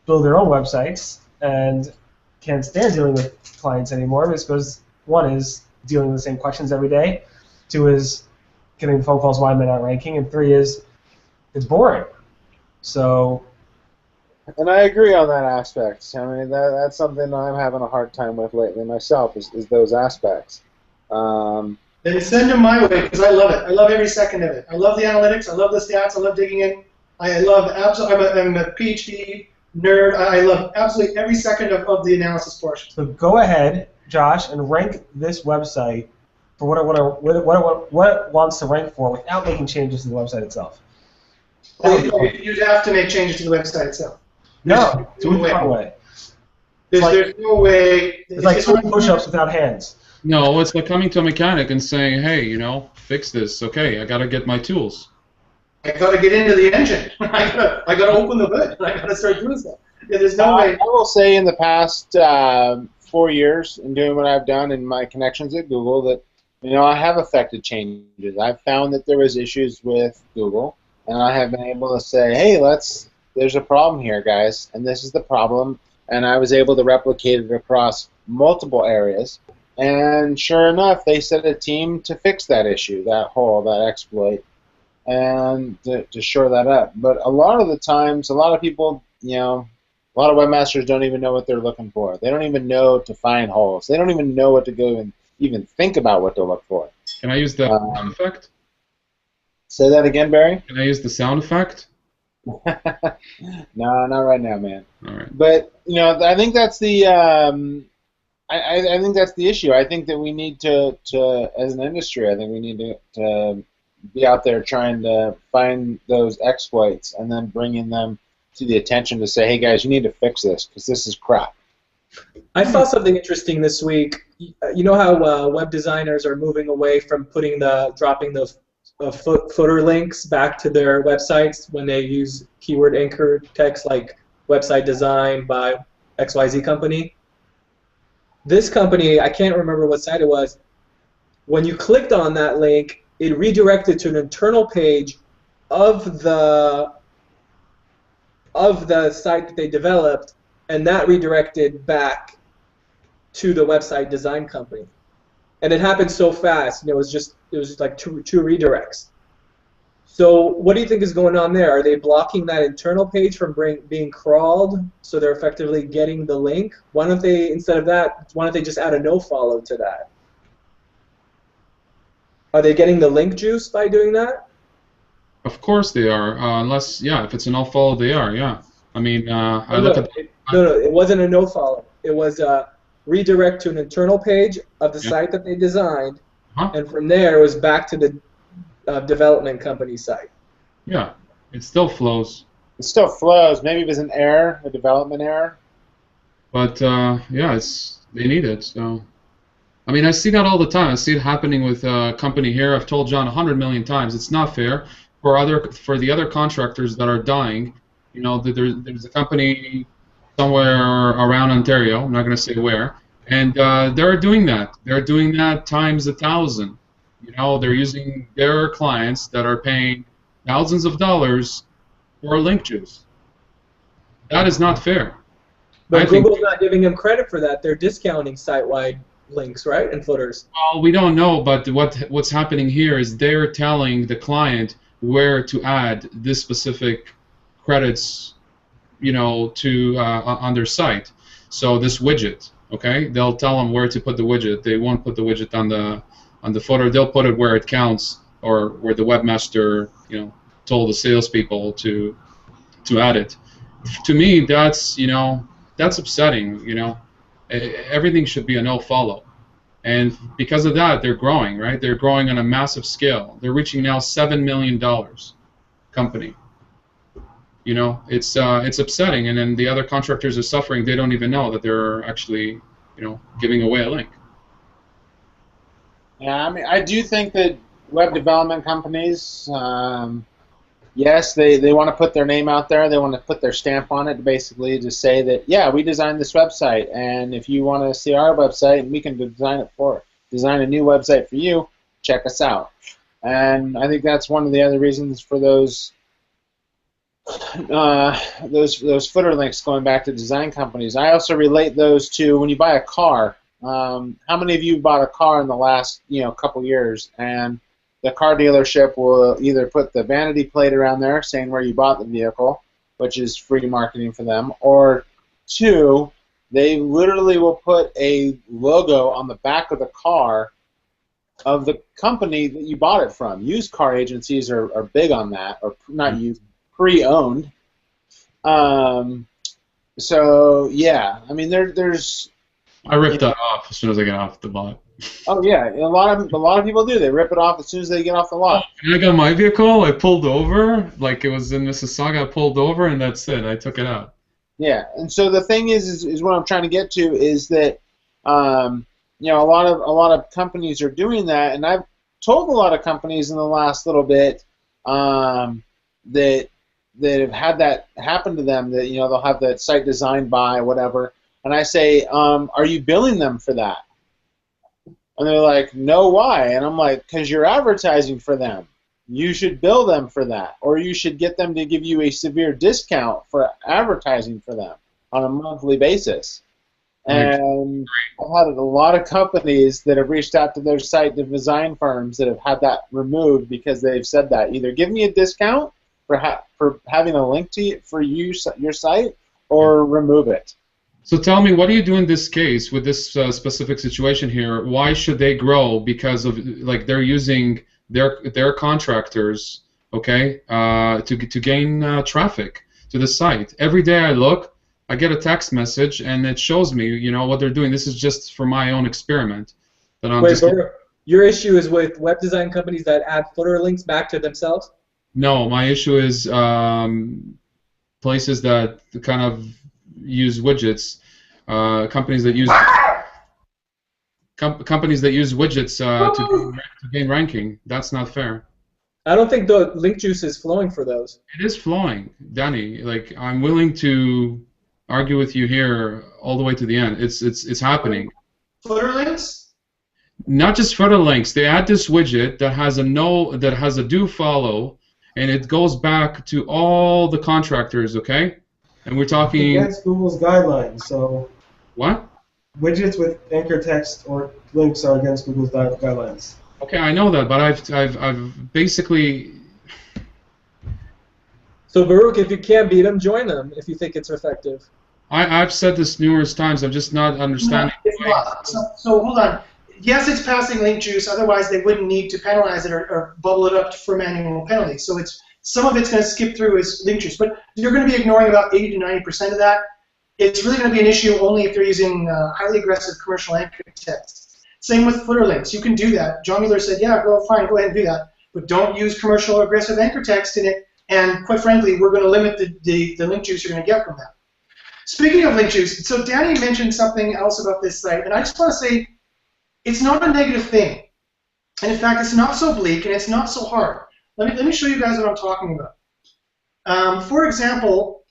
build their own websites and can't stand dealing with clients anymore, because one is dealing with the same questions every day, two is getting phone calls why am I not ranking, and three is it's boring. So. And I agree on that aspect. I mean, that's something I'm having a hard time with lately myself, is those aspects. Then send them my way, because I love it. I love every second of it. I love the analytics. I love the stats. I love digging in. I'm a PhD nerd. I love absolutely every second of the analysis portion. So go ahead, Josh, and rank this website for what it wants to rank for without making changes to the website itself. You'd have to make changes to the website itself. No, do it the hard way. There's no way. It's like 20 push-ups without hands. No, it's like coming to a mechanic and saying, hey, you know, fix this. Okay, I got to get my tools. I got to get into the engine. I got to open the hood. I got to start doing stuff. Yeah, there's no way. I will say in the past 4 years in doing what I've done in my connections at Google that, you know, I have affected changes. I've found that there was issues with Google, and I have been able to say, hey, there's a problem here, guys, and this is the problem, and I was able to replicate it across multiple areas, and sure enough, they set a team to fix that issue, that hole, that exploit, and to shore that up. But a lot of the times, a lot of people, you know, a lot of webmasters don't even know what they're looking for. They don't even know to find holes. They don't even know what to go and even think about what to look for. Can I use the sound effect? Say that again, Barry? Can I use the sound effect? No, not right now, man. All right. But you know, I think that's the I think that's the issue. I think that we need to as an industry, I think we need to be out there trying to find those exploits and then bringing them to the attention to say, hey guys, you need to fix this because this is crap. I saw something interesting this week. You know how web designers are moving away from dropping the footer links back to their websites when they use keyword anchor text like website design by XYZ company. This company, I can't remember what site it was, when you clicked on that link, it redirected to an internal page of the site that they developed, and that redirected back to the website design company. And it happened so fast, it was just like two redirects. So what do you think is going on there? Are they blocking that internal page from being crawled so they're effectively getting the link? Why don't they, instead of that, why don't they just add a no-follow to that? Are they getting the link juice by doing that? Of course they are, unless, yeah, if it's a no-follow, they are, yeah. I mean, No, it wasn't a no-follow. It was a redirect to an internal page of the site that they designed, and from there it was back to the development company site. Yeah, it still flows. It still flows. Maybe it was an error, a development error. But, yeah, they need it, so... I mean, I see that all the time. I see it happening with a company here. I've told John 100 million times. It's not fair for the other contractors that are dying. You know, there's a company somewhere around Ontario. I'm not going to say where, and they're doing that. They're doing that times 1,000. You know, they're using their clients that are paying thousands of dollars for link juice. That is not fair. But Google's not giving them credit for that. They're discounting site-wide links, right, and footers. Well, we don't know, but what's happening here is they're telling the client where to add this specific credits, you know, to on their site. So this widget, okay, they'll tell them where to put the widget. They won't put the widget on the footer. They'll put it where it counts, or where the webmaster, you know, told the salespeople to add it. To me, that's, you know, that's upsetting. You know, everything should be a no-follow. And because of that, they're growing, right? They're growing on a massive scale. They're reaching now $7 million company. You know, it's upsetting, and then the other contractors are suffering. They don't even know that they're actually, you know, giving away a link. Yeah, I mean, I do think that web development companies, yes, they want to put their name out there. They want to put their stamp on it, basically, to say that, yeah, we designed this website, and if you want to see our website, we can design a new website for you. Check us out. And I think that's one of the other reasons for those footer links going back to design companies. I also relate those to when you buy a car. How many of you bought a car in the last couple years, and the car dealership will either put the vanity plate around there saying where you bought the vehicle, which is free marketing for them, or two, they literally will put a logo on the back of the car of the company that you bought it from. Used car agencies are big on that, or not used, pre-owned. So yeah, I mean there's. I ripped that off as soon as I get off the lot. Oh yeah, a lot of people do. They rip it off as soon as they get off the lot. When I got my vehicle, I pulled over, like it was in Mississauga. I pulled over, and that's it. I took it out. Yeah, and so the thing is what I'm trying to get to is that, you know, a lot of companies are doing that, and I've told a lot of companies in the last little bit that have had that happen to them. That, you know, they'll have that site designed by whatever, and I say, are you billing them for that? And they're like, no, why? And I'm like, because you're advertising for them. You should bill them for that, or you should get them to give you a severe discount for advertising for them on a monthly basis. And I've had a lot of companies that have reached out to their site design firms that have had that removed because they've said that. Either give me a discount for having a link to for your site, or remove it. So tell me, what do you do in this case with this specific situation here? Why should they grow? Because of, like, they're using their contractors, okay, to gain traffic to the site. Every day I look, I get a text message, and it shows me, you know, what they're doing. This is just for my own experiment. That I'm Wait, your issue is with web design companies that add footer links back to themselves? No, my issue is places that kind of use widgets, companies that use widgets to gain ranking. That's not fair. I don't think the link juice is flowing for those. It is flowing, Danny. Like, I'm willing to argue with you here all the way to the end. It's happening. Footer links? Not just footer links. They add this widget that has a do follow, and it goes back to all the contractors. Okay, and we're talking against Google's guidelines. So what? Widgets with anchor text or links are against Google's guidelines. Okay, I know that, but I've basically. So Baruch, if you can't beat them, join them if you think it's effective. I've said this numerous times. I'm just not understanding. No, it's not. So hold on. Yes, it's passing link juice. Otherwise, they wouldn't need to penalize it or bubble it up for manual penalties. So some of it's going to skip through as link juice, but you're going to be ignoring about 80 to 90% of that. It's really going to be an issue only if they're using highly aggressive commercial anchor text. Same with footer links. You can do that. John Mueller said, yeah, fine, go ahead and do that, but don't use commercial aggressive anchor text in it. And quite frankly, we're going to limit the link juice you're going to get from that. Speaking of link juice, so Danny mentioned something else about this site, and I just want to say it's not a negative thing. And in fact, it's not so bleak and it's not so hard. Let me show you guys what I'm talking about. For example,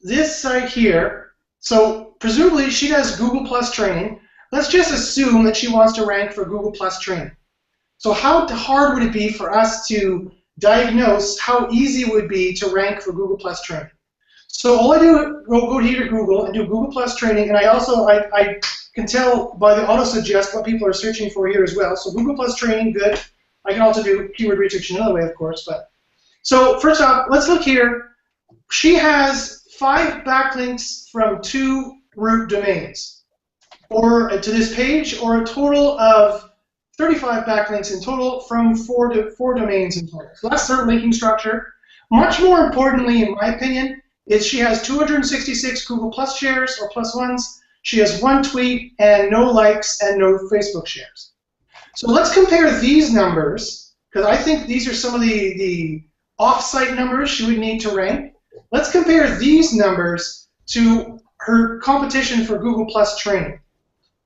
this site here, so presumably she does Google Plus training. Let's just assume that she wants to rank for Google Plus training. So how hard would it be for us to diagnose how easy it would be to rank for Google Plus training? So all I do is go here to Google and do Google Plus training, and I can tell by the auto-suggest what people are searching for here as well. So Google Plus training, good. I can also do keyword research another way, of course. So first off, let's look here. She has 5 backlinks from 2 root domains, or to this page, or a total of 35 backlinks in total from 4 domains in total. So that's her linking structure. Much more importantly, in my opinion, is she has 266 Google Plus shares or plus ones. She has 1 tweet and no likes and no Facebook shares. So let's compare these numbers, because I think these are some of the off-site numbers she would need to rank. Let's compare these numbers to her competition for Google Plus training.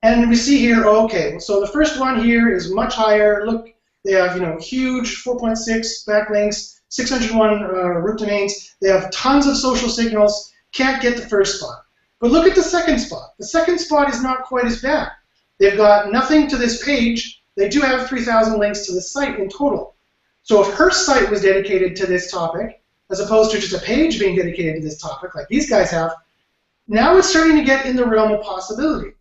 And we see here, okay, so the first one here is much higher. Look, they have, huge 4.6 backlinks, 601 root domains. They have tons of social signals. Can't get the first spot. But look at the second spot. The second spot is not quite as bad. They've got nothing to this page. They do have 3,000 links to the site in total. So if her site was dedicated to this topic, as opposed to just a page being dedicated to this topic, like these guys have, now it's starting to get in the realm of possibility.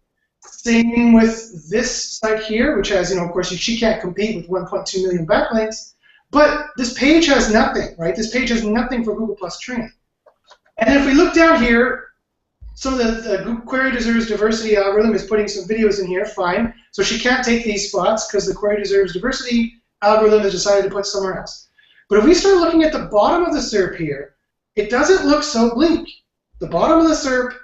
Same with this site here, which has, of course, she can't compete with 1.2 million backlinks, but this page has nothing, right? This page has nothing for Google Plus training. And if we look down here, some of the Google Query Deserves Diversity algorithm is putting some videos in here, fine. So she can't take these spots because the Query Deserves Diversity algorithm has decided to put somewhere else. But if we start looking at the bottom of the SERP here, it doesn't look so bleak. the bottom of the SERP,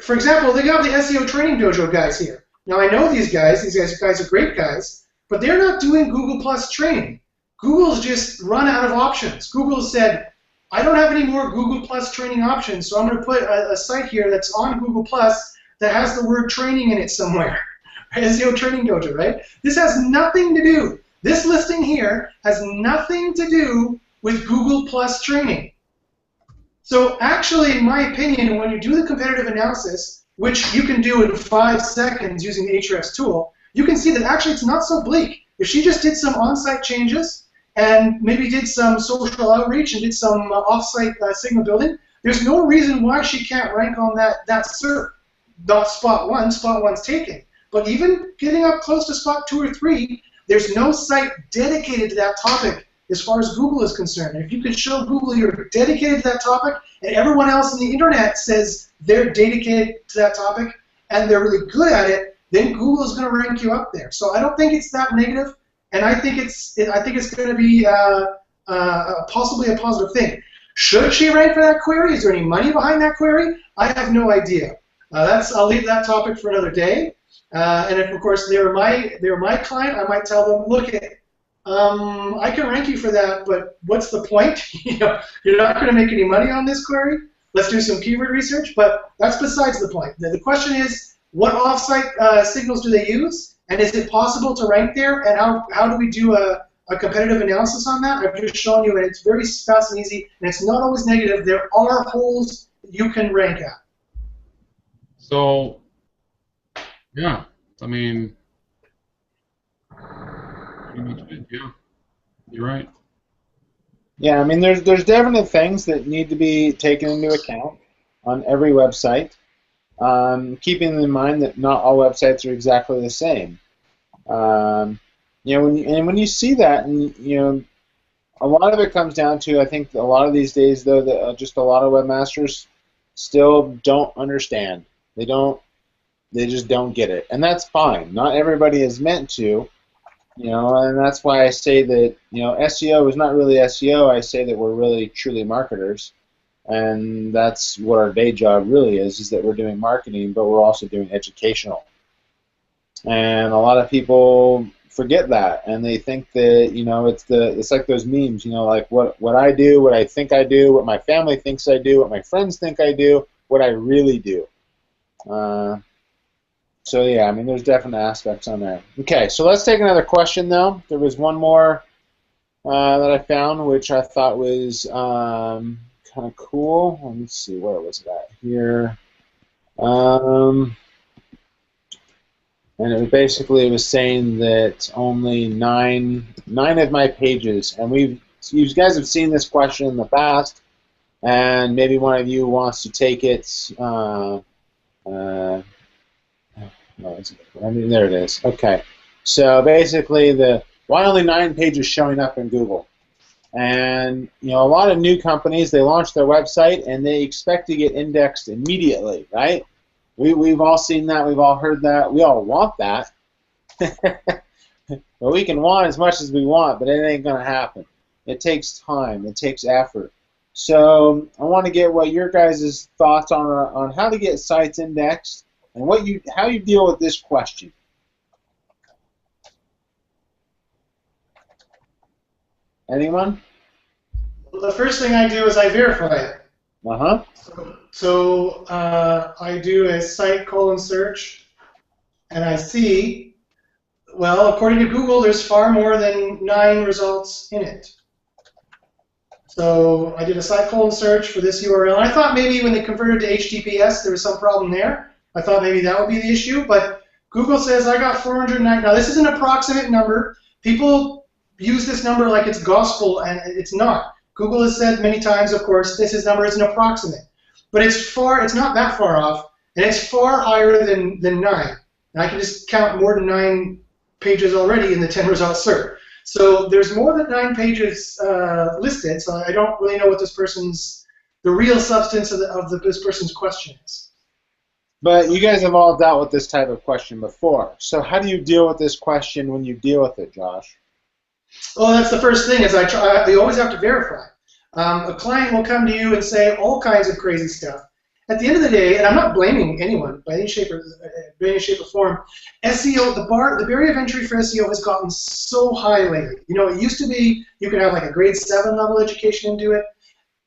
for example, they have the SEO Training Dojo guys here. Now, I know these guys. These guys are great guys, but they're not doing Google Plus training. Google's just run out of options. Google said, I don't have any more Google Plus training options, so I'm going to put a site here that's on Google Plus that has the word training in it somewhere. SEO Training Dojo, right? This has nothing to do. This listing here has nothing to do with Google Plus training. So actually, in my opinion, when you do the competitive analysis, which you can do in 5 seconds using the Ahrefs tool, you can see that actually it's not so bleak. If she just did some on-site changes and maybe did some social outreach and did some off-site signal building, there's no reason why she can't rank on that SERP. Not spot 1, spot 1's taken. But even getting up close to spot 2 or 3, there's no site dedicated to that topic as far as Google is concerned. And if you can show Google you're dedicated to that topic, and everyone else on the internet says they're dedicated to that topic, and they're really good at it, then Google is going to rank you up there. So I don't think it's that negative, and I think it's going to be possibly a positive thing. Should she rank for that query? Is there any money behind that query? I have no idea. I'll leave that topic for another day. And if, of course, they were my client, I might tell them, look, I can rank you for that, but what's the point? You're not going to make any money on this query. Let's do some keyword research, but that's besides the point. The question is, what offsite signals do they use, and is it possible to rank there, and how do we do a competitive analysis on that? I've just shown you, and it's very fast and easy, and it's not always negative. There are holes you can rank at. So, yeah, I mean, yeah, you're right. Yeah, I mean, there's definite things that need to be taken into account on every website, keeping in mind that not all websites are exactly the same. When you see that, and a lot of it comes down to, I think a lot of these days though, that just a lot of webmasters still don't understand. They just don't get it, and that's fine. Not everybody is meant to. And that's why I say that, SEO is not really SEO. I say that we're really truly marketers, and that's what our day job really is that we're doing marketing, but we're also doing educational. And a lot of people forget that, and they think that, it's like those memes, like what I do, what I think I do, what my family thinks I do, what my friends think I do, what I really do. So yeah, I mean, there's definite aspects on there. Okay, so let's take another question though. There was one more that I found, which I thought was kind of cool. Let me see, where was that here? And it was saying that only nine of my pages, and you guys have seen this question in the past, and maybe one of you wants to take it. There it is. Okay. So basically, why only 9 pages showing up in Google? And a lot of new companies, they launch their website and they expect to get indexed immediately, right? We've all seen that. We've all heard that. We all want that. But we can want as much as we want, but it ain't gonna happen. It takes time. It takes effort. So I want to get what your guys' thoughts on how to get sites indexed. And how you deal with this question. Anyone? Well, the first thing I do is I verify it. Uh-huh. So I do a site search, and I see, well, according to Google, there's far more than 9 results in it. So I did a site search for this URL, and I thought maybe when they converted to HTTPS, there was some problem there. I thought maybe that would be the issue, but Google says I got 409. Now, this is an approximate number. People use this number like it's gospel, and it's not. Google has said many times, of course, this number is an approximate. But it's not that far off, and it's far higher than 9. And I can just count more than 9 pages already in the 10 results SERP. So there's more than 9 pages listed, so I don't really know what the real substance of this person's question is. But you guys have all dealt with this type of question before. So how do you deal with this question when you deal with it, Josh? Well, that's the first thing is we always have to verify. A client will come to you and say all kinds of crazy stuff. At the end of the day, and I'm not blaming anyone by any shape or form, SEO, the barrier of entry for SEO has gotten so high lately. You know, it used to be you could have like a grade 7 level education and do it.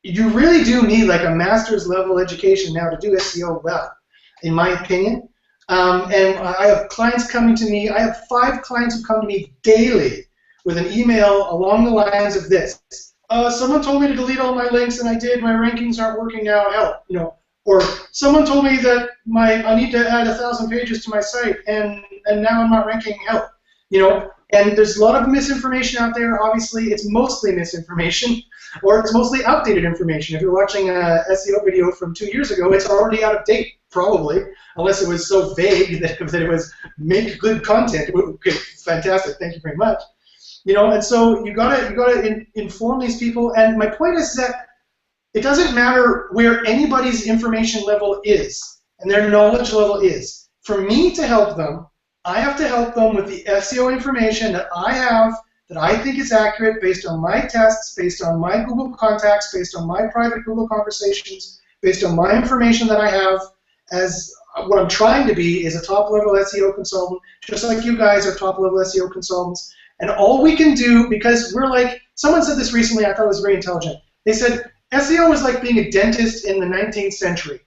You really do need like a master's level education now to do SEO well, in my opinion. And I have clients coming to me. I have 5 clients who come to me daily with an email along the lines of this. Someone told me to delete all my links, and I did. My rankings aren't working now. Help, you know. Or someone told me that I need to add 1,000 pages to my site, and now I'm not ranking. Help, you know. And there's a lot of misinformation out there. Obviously, it's mostly misinformation, or it's mostly outdated information. If you're watching a SEO video from 2 years ago, it's already out of date, probably, unless it was so vague that it was make good content. Okay, fantastic. Thank you very much. You know, and so you gotta inform these people. And my point is that it doesn't matter where anybody's information level is and their knowledge level is. For me to help them, I have to help them with the SEO information that I have, that I think is accurate based on my tests, based on my Google contacts, based on my private Google conversations, based on my information that I have. As what I'm trying to be is a top-level SEO consultant, just like you guys are top-level SEO consultants. And all we can do, because we're like, someone said this recently, I thought it was very intelligent. They said, SEO is like being a dentist in the 19th century.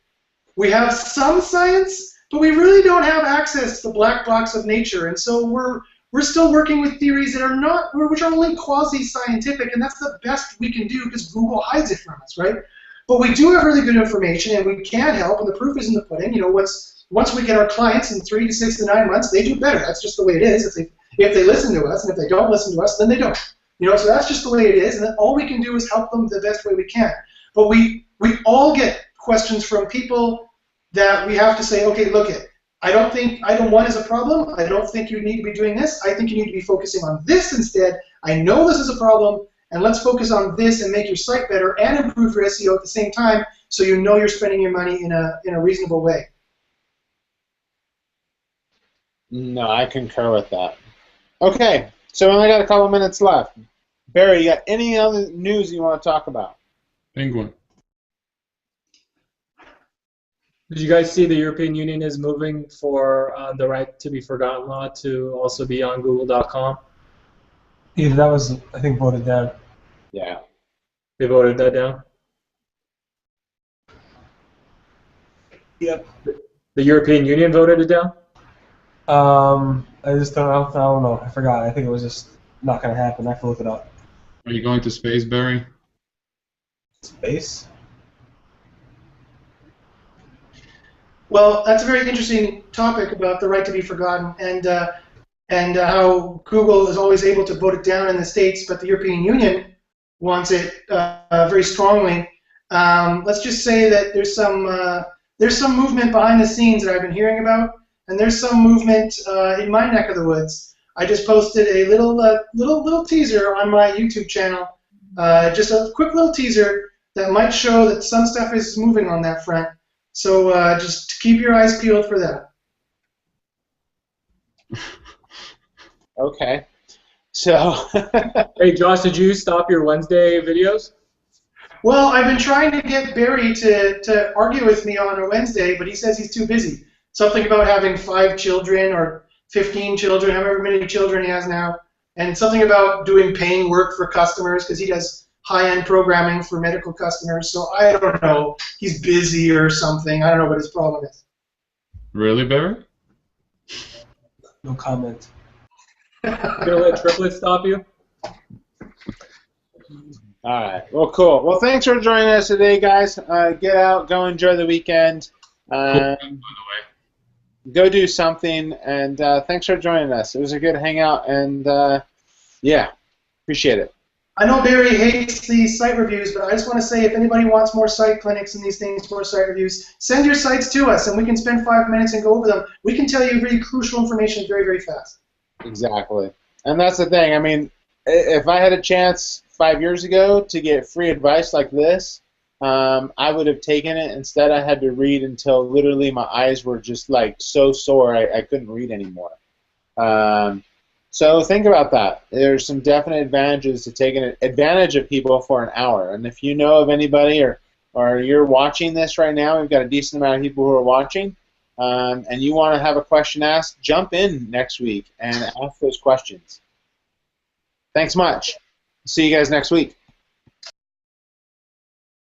We have some science, but we really don't have access to the black box of nature, and so we're still working with theories that are not, which are only quasi-scientific, and that's the best we can do because Google hides it from us, right? But we do have really good information, and we can help, and the proof is in the pudding. You know, once we get our clients in 3 to 6 to 9 months, they do better. That's just the way it is. If they listen to us, and if they don't listen to us, then they don't. You know, so that's just the way it is, and then all we can do is help them the best way we can. But we all get questions from people that we have to say, okay, look it. I don't think item 1 is a problem. I don't think you need to be doing this. I think you need to be focusing on this instead. I know this is a problem, and let's focus on this and make your site better and improve your SEO at the same time, so you know you're spending your money in a reasonable way. No, I concur with that. Okay, so we only got a couple minutes left. Barry, you got any other news you want to talk about? Penguin. Did you guys see the European Union is moving for the right to be forgotten law to also be on Google.com? Yeah, that was, I think, voted down. Yeah. They voted that down? Yep. The European Union voted it down? I don't know. I forgot. I think it was just not going to happen. I have to look it up. Are you going to space, Barry? Space? Well, that's a very interesting topic about the right to be forgotten, and how Google is always able to vote it down in the States, but the European Union wants it very strongly. Let's just say that there's some movement behind the scenes that I've been hearing about, and there's some movement in my neck of the woods. I just posted a little teaser on my YouTube channel, just a quick little teaser that might show that some stuff is moving on that front. So just keep your eyes peeled for that. Okay. So. Hey, Josh, did you stop your Wednesday videos? Well, I've been trying to get Barry to argue with me on a Wednesday, but he says he's too busy. Something about having 5 children or 15 children, however many children he has now, and something about doing paying work for customers because he does high-end programming for medical customers. So I don't know. He's busy or something. I don't know what his problem is. Really, Barry? No comment. Gonna let Triplet stop you? All right. Well, cool. Well, thanks for joining us today, guys. Get out, go enjoy the weekend. By the way. Go do something, and thanks for joining us. It was a good hangout, and yeah, appreciate it. I know Barry hates these site reviews, but I just want to say if anybody wants more site clinics and these things, more site reviews, send your sites to us, and we can spend 5 minutes and go over them. We can tell you really crucial information very, very fast. Exactly. And that's the thing. I mean, if I had a chance 5 years ago to get free advice like this, I would have taken it. Instead, I had to read until literally my eyes were just like so sore I couldn't read anymore. So think about that. There's some definite advantages to taking advantage of people for an hour. And if you know of anybody or you're watching this right now, we've got a decent amount of people who are watching, and you want to have a question asked, jump in next week and ask those questions. Thanks much. See you guys next week.